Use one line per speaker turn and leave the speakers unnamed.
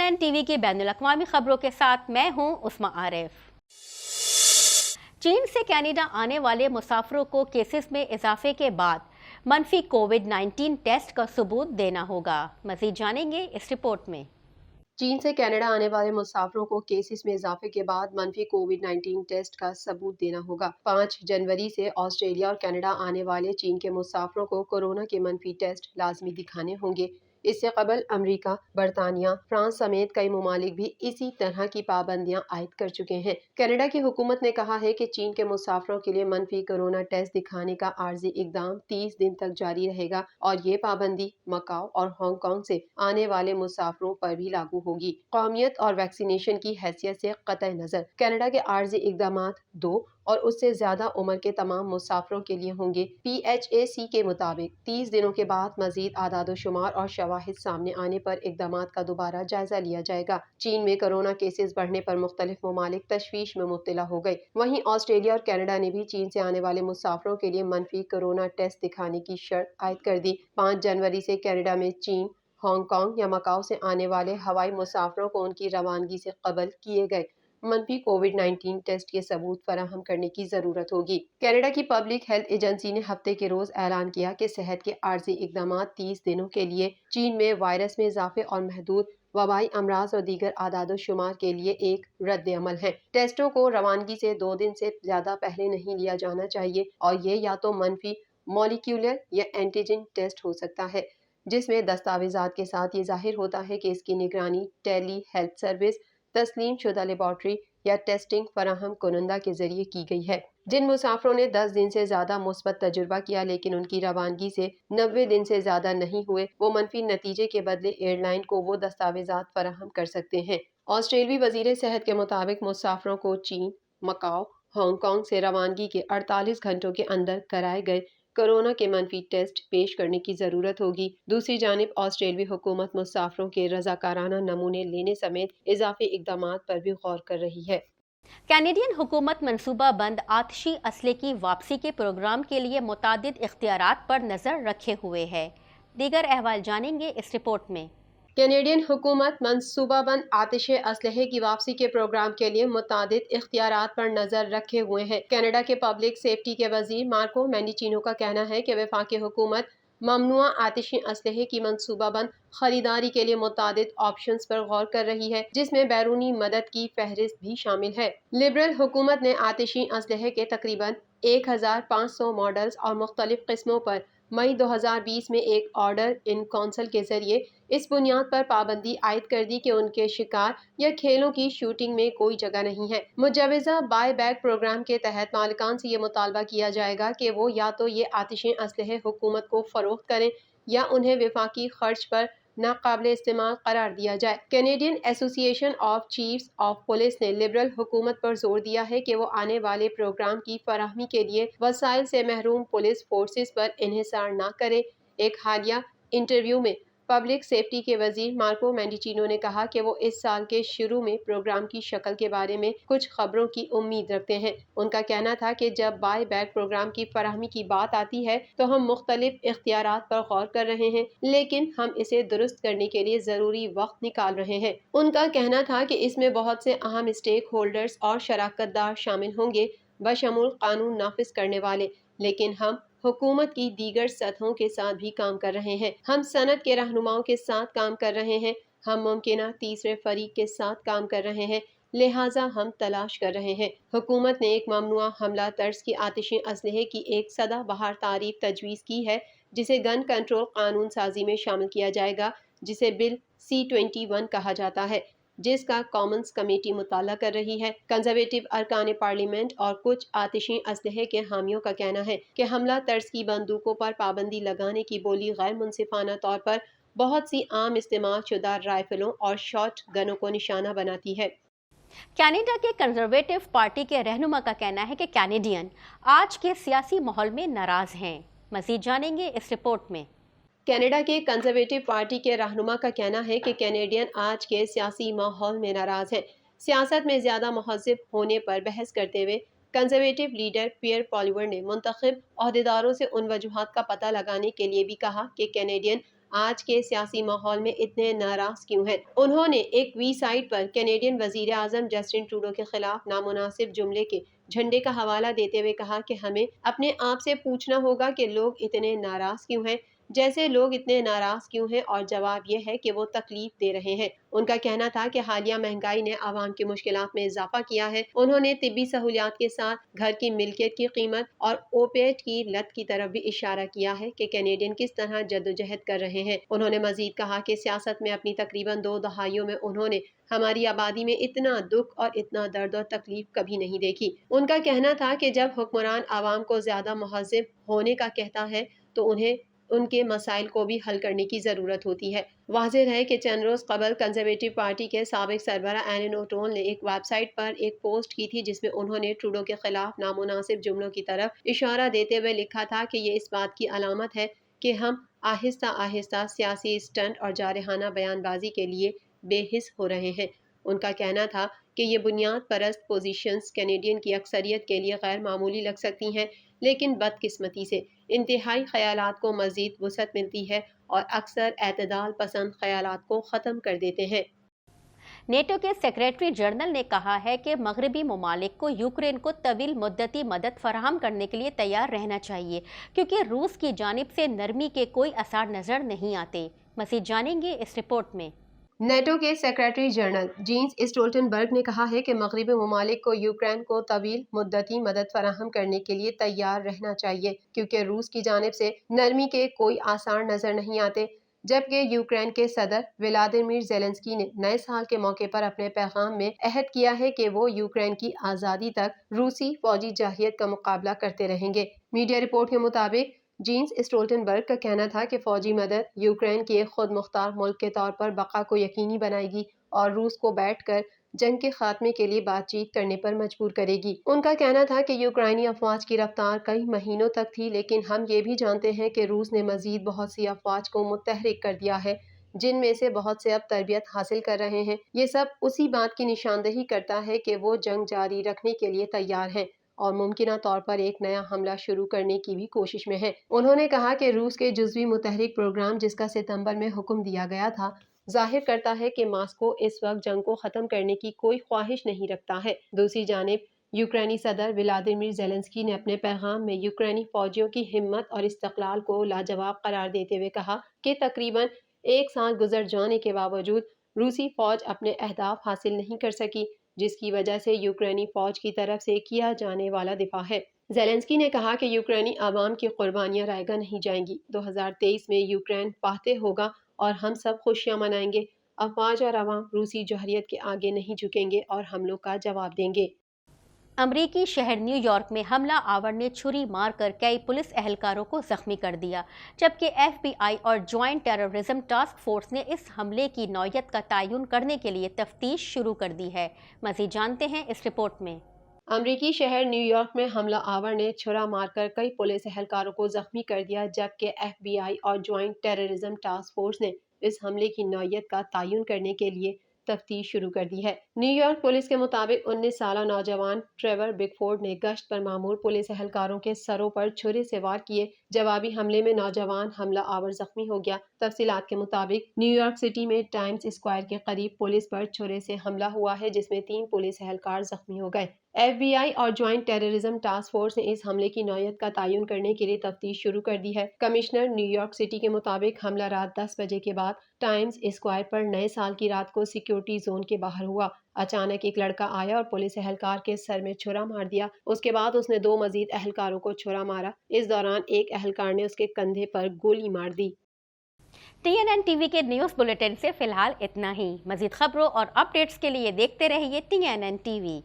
CNN T V کی بین الاقوامی خبروں کے ساتھ میں ہوں عثمہ عارف۔ چین سے کینیڈا آنے والے مسافروں کو کیسز میں اضافے کے بعد منفی کووڈ-19 ٹیسٹ کا ثبوت دینا ہوگا۔ مزید جانیں گے اس رپورٹ میں۔
چین سے کینیڈا آنے والے مسافروں کو کیسز میں اضافے کے بعد منفی کووڈ-19 ٹیسٹ کا ثبوت دینا ہوگا۔ 5 جنوری سے آسٹریلیا اور کینیڈا آنے والے چین کے مسافروں کو کورونا کے منفی ٹیسٹ لازمی دکھانے ہوں گے۔ اس سے قبل امریکہ، برطانیہ، فرانس سمیت کئی ممالک بھی اسی طرح کی پابندیاں عائد کر چکے ہیں۔ کینیڈا کی حکومت نے کہا ہے کہ چین کے مسافروں کے لیے منفی کورونا ٹیسٹ دکھانے کا عارضی اقدام 30 دن تک جاری رہے گا اور یہ پابندی مکاؤ اور ہانگ کانگ سے آنے والے مسافروں پر بھی لاگو ہوگی۔ قومیت اور ویکسینیشن کی حیثیت سے قطع نظر کینیڈا کے عارضی اقدامات 2 اور اس سے زیادہ عمر کے تمام مسافروں کے لیے ہوں گے۔ PHAC کے مطابق 30 دنوں کے بعد مزید اعداد و شمار اور شواہد سامنے آنے پر اقدامات کا دوبارہ جائزہ لیا جائے گا۔ چین میں کورونا کیسز بڑھنے پر مختلف ممالک تشویش میں مبتلا ہو گئے۔ وہیں آسٹریلیا اور کینیڈا نے بھی چین سے آنے والے مسافروں کے لیے منفی کورونا ٹیسٹ دکھانے کی شرط عائد کر دی۔ 5 جنوری سے کینیڈا میں چین، ہانگ کانگ یا مکاؤ سے آنے والے ہوائی مسافروں کو ان کی روانگی سے قبل کیے گئے منفی کووڈ-19 ٹیسٹ کے ثبوت فراہم کرنے کی ضرورت ہوگی۔ کینیڈا کی پبلک ہیلتھ ایجنسی نے ہفتے کے روز اعلان کیا کہ صحت کے عارضی اقدامات 30 دنوں کے لیے چین میں وائرس میں اضافے اور محدود وبائی امراض اور دیگر اعداد و شمار کے لیے ایک رد عمل ہے۔ ٹیسٹوں کو روانگی سے 2 دن سے زیادہ پہلے نہیں لیا جانا چاہیے اور یہ یا تو منفی مالیکیولر یا اینٹیجن ٹیسٹ ہو سکتا ہے، جس میں دستاویزات کے ساتھ یہ ظاہر ہوتا ہے کہ اس کی نگرانی ٹیلی ہیلتھ سروس، تسلیم شدہ لیبارٹری یا ٹیسٹنگ فراہم کنندہ کے ذریعے کی گئی ہے۔ جن مسافروں نے 10 دن سے زیادہ مثبت تجربہ کیا لیکن ان کی روانگی سے 90 دن سے زیادہ نہیں ہوئے، وہ منفی نتیجے کے بدلے ایئر لائن کو وہ دستاویزات فراہم کر سکتے ہیں۔ آسٹریلوی وزیر صحت کے مطابق مسافروں کو چین، مکاؤ، ہانگ کانگ سے روانگی کے 48 گھنٹوں کے اندر کرائے گئے کورونا کے منفی ٹیسٹ پیش کرنے کی ضرورت ہوگی۔ دوسری جانب آسٹریلوی حکومت مسافروں کے رضاکارانہ نمونے لینے سمیت اضافی اقدامات پر بھی غور کر رہی ہے۔
کینیڈین حکومت منصوبہ بند آتشی اسلحے کی واپسی کے پروگرام کے لیے متعدد اختیارات پر نظر رکھے ہوئے ہے۔ دیگر احوال جانیں گے اس رپورٹ میں۔
کینیڈین حکومت منصوبہ بند آتشی اسلحے کی واپسی کے پروگرام کے لیے متعدد اختیارات پر نظر رکھے ہوئے ہیں۔ کینیڈا کے پبلک سیفٹی کے وزیر مارکو مینڈیچینو کا کہنا ہے کہ وفاقی حکومت ممنوعہ آتشی اسلحے کی منصوبہ بند خریداری کے لیے متعدد آپشنز پر غور کر رہی ہے، جس میں بیرونی مدد کی فہرست بھی شامل ہے۔ لبرل حکومت نے آتشی اسلحے کے تقریباً 1500 ماڈلز اور مختلف قسموں پر مئی 2020 میں ایک آرڈر ان کونسل کے ذریعے اس بنیاد پر پابندی عائد کر دی کہ ان کے شکار یا کھیلوں کی شوٹنگ میں کوئی جگہ نہیں ہے۔ مجوزہ بائی بیک پروگرام کے تحت مالکان سے یہ مطالبہ کیا جائے گا کہ وہ یا تو یہ آتشی اسلحے حکومت کو فروخت کریں یا انہیں وفاقی خرچ پر ناقابل استعمال قرار دیا جائے۔ کینیڈین ایسوسی ایشن آف چیفز آف پولیس نے لبرل حکومت پر زور دیا ہے کہ وہ آنے والے پروگرام کی فراہمی کے لیے وسائل سے محروم پولیس فورسز پر انحصار نہ کرے۔ ایک حالیہ انٹرویو میں پبلک سیفٹی کے وزیر مارکو مینڈیچینو نے کہا کہ وہ اس سال کے شروع میں پروگرام کی شکل کے بارے میں کچھ خبروں کی امید رکھتے ہیں۔ ان کا کہنا تھا کہ جب بائی بیک پروگرام کی فراہمی کی بات آتی ہے تو ہم مختلف اختیارات پر غور کر رہے ہیں، لیکن ہم اسے درست کرنے کے لیے ضروری وقت نکال رہے ہیں۔ ان کا کہنا تھا کہ اس میں بہت سے اہم اسٹیک ہولڈرز اور شراکت دار شامل ہوں گے، بشمول قانون نافذ کرنے والے، لیکن ہم حکومت کی دیگر سطحوں کے ساتھ بھی کام کر رہے ہیں۔ ہم صنعت کے رہنماؤں کے ساتھ کام کر رہے ہیں، ہم ممکنہ تیسرے فریق کے ساتھ کام کر رہے ہیں، لہٰذا ہم تلاش کر رہے ہیں۔ حکومت نے ایک ممنوعہ حملہ طرز کی آتشی اسلحے کی ایک سدا بہار تعریف تجویز کی ہے، جسے گن کنٹرول قانون سازی میں شامل کیا جائے گا، جسے بل C-21 کہا جاتا ہے، جس کا کامنز کمیٹی مطالعہ کر رہی ہے۔ کنزرویٹو ارکان پارلیمنٹ اور کچھ آتشی اسلحے کے حامیوں کا کہنا ہے کہ حملہ طرز کی بندوقوں پر پابندی لگانے کی بولی غیر منصفانہ طور پر بہت سی عام استعمال شدہ رائفلوں اور شاٹ گنوں کو نشانہ بناتی ہے۔
کینیڈا کے کنزرویٹو پارٹی کے رہنما کا کہنا ہے کہ کینیڈین آج کے سیاسی ماحول میں ناراض ہیں۔ مزید جانیں گے اس رپورٹ میں۔
کینیڈا کے کنزرویٹو پارٹی کے رہنما کا کہنا ہے کہ کینیڈین آج کے سیاسی ماحول میں ناراض ہیں۔ سیاست میں زیادہ مہذب ہونے پر بحث کرتے ہوئے کنزرویٹو لیڈر پیئر پالیور نے منتخب عہدیداروں سے ان وجوہات کا پتہ لگانے کے لیے بھی کہا کہ کینیڈین آج کے سیاسی ماحول میں اتنے ناراض کیوں ہیں؟ انہوں نے ایک وی سائٹ پر کینیڈین وزیر اعظم جسٹن ٹروڈو کے خلاف نامناسب جملے کے جھنڈے کا حوالہ دیتے ہوئے کہا کہ ہمیں اپنے آپ سے پوچھنا ہوگا کہ لوگ اتنے ناراض کیوں ہیں، جیسے لوگ اتنے ناراض کیوں ہیں، اور جواب یہ ہے کہ وہ تکلیف دے رہے ہیں۔ ان کا کہنا تھا کہ حالیہ مہنگائی نے عوام کی مشکلات میں اضافہ کیا ہے۔ انہوں نے طبی سہولیات کے ساتھ گھر کی ملکیت کی قیمت اور اوپیٹ کی لت کی طرف بھی اشارہ کیا ہے کہ کینیڈین کس طرح جدوجہد کر رہے ہیں۔ انہوں نے مزید کہا کہ سیاست میں اپنی تقریباً 2 دہائیوں میں انہوں نے ہماری آبادی میں اتنا دکھ اور اتنا درد اور تکلیف کبھی نہیں دیکھی۔ ان کا کہنا تھا کہ جب حکمران عوام کو زیادہ مہذب ہونے کا کہتا ہے تو انہیں ان کے مسائل کو بھی حل کرنے کی ضرورت ہوتی ہے۔ واضح ہے کہ چند روز قبل کنزرویٹو پارٹی کے سابق سربراہ اینن اوٹون نے ایک ویب سائٹ پر ایک پوسٹ کی تھی جس میں انہوں نے ٹروڈو کے خلاف نامناسب جملوں کی طرف اشارہ دیتے ہوئے لکھا تھا کہ یہ اس بات کی علامت ہے کہ ہم آہستہ آہستہ سیاسی اسٹنٹ اور جارحانہ بیان بازی کے لیے بے حس ہو رہے ہیں۔ ان کا کہنا تھا کہ یہ بنیاد پرست پوزیشنز کینیڈین کی اکثریت کے لیے غیر معمولی لگ سکتی ہیں، لیکن بدقسمتی سے انتہائی خیالات کو مزید وسعت ملتی ہے اور اکثر اعتدال پسند خیالات کو ختم کر دیتے ہیں۔
نیٹو کے سیکریٹری جنرل نے کہا ہے کہ مغربی ممالک کو یوکرین کو طویل مدتی مدد فراہم کرنے کے لیے تیار رہنا چاہیے، کیونکہ روس کی جانب سے نرمی کے کوئی آثار نظر نہیں آتے۔ مزید جانیں گے اس رپورٹ میں۔
نیٹو کے سیکریٹری جنرل جینس اسٹولٹنبرگ نے کہا ہے کہ مغربی ممالک کو یوکرین کو طویل مدتی مدد فراہم کرنے کے لیے تیار رہنا چاہیے، کیونکہ روس کی جانب سے نرمی کے کوئی آثار نظر نہیں آتے، جبکہ یوکرین کے صدر ولادیمیر زیلنسکی نے نئے سال کے موقع پر اپنے پیغام میں عہد کیا ہے کہ وہ یوکرین کی آزادی تک روسی فوجی جارحیت کا مقابلہ کرتے رہیں گے۔ میڈیا رپورٹ کے مطابق جینس اسٹولٹنبرگ کا کہنا تھا کہ فوجی مدد یوکرین کے خود مختار ملک کے طور پر بقا کو یقینی بنائے گی اور روس کو بیٹھ کر جنگ کے خاتمے کے لیے بات چیت کرنے پر مجبور کرے گی۔ ان کا کہنا تھا کہ یوکرائنی افواج کی رفتار کئی مہینوں تک تھی، لیکن ہم یہ بھی جانتے ہیں کہ روس نے مزید بہت سی افواج کو متحرک کر دیا ہے، جن میں سے بہت سے اب تربیت حاصل کر رہے ہیں۔ یہ سب اسی بات کی نشاندہی کرتا ہے کہ وہ جنگ جاری رکھنے کے لیے تیار ہیں اور ممکنہ طور پر ایک نیا حملہ شروع کرنے کی بھی کوشش میں ہے۔ انہوں نے کہا کہ روس کے جزوی متحرک پروگرام، جس کا ستمبر میں حکم دیا گیا تھا، ظاہر کرتا ہے کہ ماسکو اس وقت جنگ کو ختم کرنے کی کوئی خواہش نہیں رکھتا ہے۔ دوسری جانب یوکرینی صدر ولادیمیر زیلنسکی نے اپنے پیغام میں یوکرینی فوجیوں کی ہمت اور استقلال کو لاجواب قرار دیتے ہوئے کہا کہ تقریباً 1 سال گزر جانے کے باوجود روسی فوج اپنے اہداف حاصل نہیں کر سکی، جس کی وجہ سے یوکرینی فوج کی طرف سے کیا جانے والا دفاع ہے۔ زیلنسکی نے کہا کہ یوکرینی عوام کی قربانیاں رائگاں نہیں جائیں گی۔ 2023 میں یوکرین فاتح ہوگا اور ہم سب خوشیاں منائیں گے۔ افواج اور عوام روسی جوہریت کے آگے نہیں جھکیں گے اور حملوں کا جواب دیں گے۔
امریکی شہر نیو یارک میں حملہ آور نے چھری مار کر کئی پولیس اہلکاروں کو زخمی کر دیا، جبکہ ایف بی آئی اور جوائنٹ ٹیررزم ٹاسک فورس نے اس حملے کی نوعیت کا تعین کرنے کے لیے تفتیش شروع کر دی ہے۔ مزید جانتے ہیں اس رپورٹ میں۔
امریکی شہر نیو یارک میں حملہ آور نے چھرا مار کر کئی پولیس اہلکاروں کو زخمی کر دیا، جبکہ ایف بی آئی اور جوائنٹ ٹیررزم ٹاسک فورس نے اس حملے کی نوعیت کا تعین کرنے کے لیے تفتیش شروع کر دی ہے۔ نیو یارک پولیس کے مطابق 19 سالہ نوجوان ٹریور بگفورڈ نے گشت پر مامور پولیس اہلکاروں کے سروں پر چھرے سے وار کیے۔ جوابی حملے میں نوجوان حملہ آور زخمی ہو گیا۔ تفصیلات کے مطابق نیو یارک سٹی میں ٹائمز اسکوائر کے قریب پولیس پر چھرے سے حملہ ہوا ہے، جس میں 3 پولیس اہلکار زخمی ہو گئے۔ ایف بی آئی اور جوائنٹ ٹیررزم ٹاسک فورس نے اس حملے کی نوعیت کا تعین کرنے کے لیے تفتیش شروع کر دی ہے۔ کمشنر نیو یارک سٹی کے مطابق حملہ رات 10 بجے کے بعد ٹائمز اسکوائر پر نئے سال کی رات کو سیکیورٹی زون کے باہر ہوا۔ اچانک ایک لڑکا آیا اور پولیس اہلکار کے سر میں چھرا مار دیا۔ اس کے بعد اس نے 2 مزید اہلکاروں کو چھرا مارا۔ اس دوران ایک اہلکار نے اس کے کندھے پر گولی مار دی۔
TNN ٹی وی کے نیوز بلیٹن سے فی الحال اتنا ہی۔ مزید خبروں اور اپڈیٹس کے لیے دیکھتے رہیے TNN ٹی وی۔